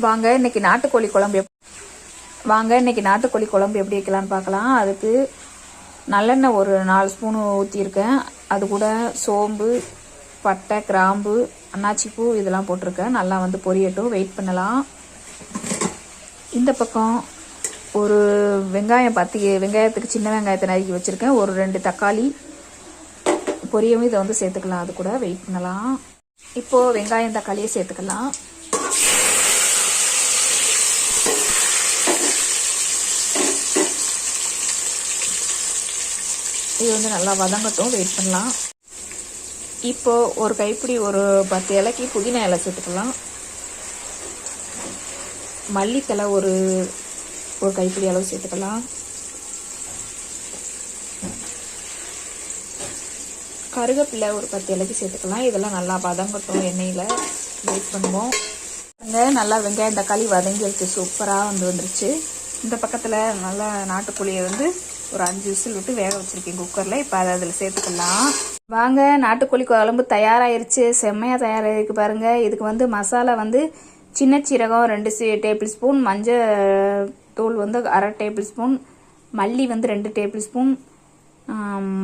வாங்க இன்னைக்கு நாட்டுக்கோழி குழம்பு எப்படி வைக்கலான்னு பார்க்கலாம். அதுக்கு நல்லெண்ணெய் ஒரு 4 ஸ்பூன் ஊற்றிருக்கேன். அது கூட சோம்பு, பட்டை, கிராம்பு, அன்னாச்சிப்பூ இதெல்லாம் போட்டிருக்கேன். நல்லா வந்து பொரியட்டும், வெயிட் பண்ணலாம். இந்த பக்கம் ஒரு வெங்காயம் வெங்காயத்துக்கு சின்ன வெங்காயத்தை நறுக்கி வச்சுருக்கேன். ஒரு 2 தக்காளி பொரியவும் இதை வந்து சேர்த்துக்கலாம். அது கூட வெயிட் பண்ணலாம். இப்போது வெங்காயம் தக்காளியை சேர்த்துக்கலாம். இது வந்து நல்லா வதங்கட்டும், வெயிட் பண்ணலாம். இப்போது ஒரு கைப்பிடி ஒரு 10 இலைக்கு புதினா இலை சேர்த்துக்கலாம். மல்லித்தலை ஒரு கைப்பிடி அளவு சேர்த்துக்கலாம். கருவேப்பிலை ஒரு 10 இலைக்கு சேர்த்துக்கலாம். இதெல்லாம் நல்லா வதங்கட்டும், எண்ணெயில் வெயிட் பண்ணுவோம். நல்லா வெங்காயம் தக்காளி வதங்கிடுச்சு, சூப்பராக வந்துருச்சு. இந்த பக்கத்தில் நல்லா நாட்டுக்கோழியை வந்து ஒரு 5 விசில் விட்டு வேக வச்சுருக்கேன் குக்கரில். இப்போ அதை அதில் சேர்த்துக்கலாம். வாங்க, நாட்டுக்கோழி குழம்பு தயாராகிருச்சு. செம்மையாக தயாராகிருக்கு பாருங்கள். இதுக்கு வந்து மசாலா வந்து சின்ன சீரகம் 2 டேபிள் ஸ்பூன், மஞ்சள் தூள் வந்து 1/2 டேபிள் ஸ்பூன், மல்லி வந்து 2 டேபிள் ஸ்பூன்,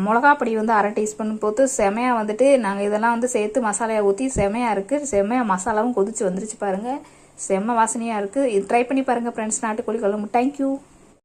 மிளகாப்பொடி வந்து 1/2 டீஸ்பூன் போட்டு செமையாக வந்துட்டு நாங்கள் இதெல்லாம் வந்து சேர்த்து மசாலையை ஊற்றி செமையாக இருக்குது. செம்மையாக மசாலாவும் கொதிச்சு வந்துருச்சு பாருங்கள். செம்ம வாசனையாக இருக்குது. இது ட்ரை பண்ணி பாருங்கள் ஃப்ரெண்ட்ஸ், நாட்டுக்கோழி குழம்பு. தேங்க்யூ.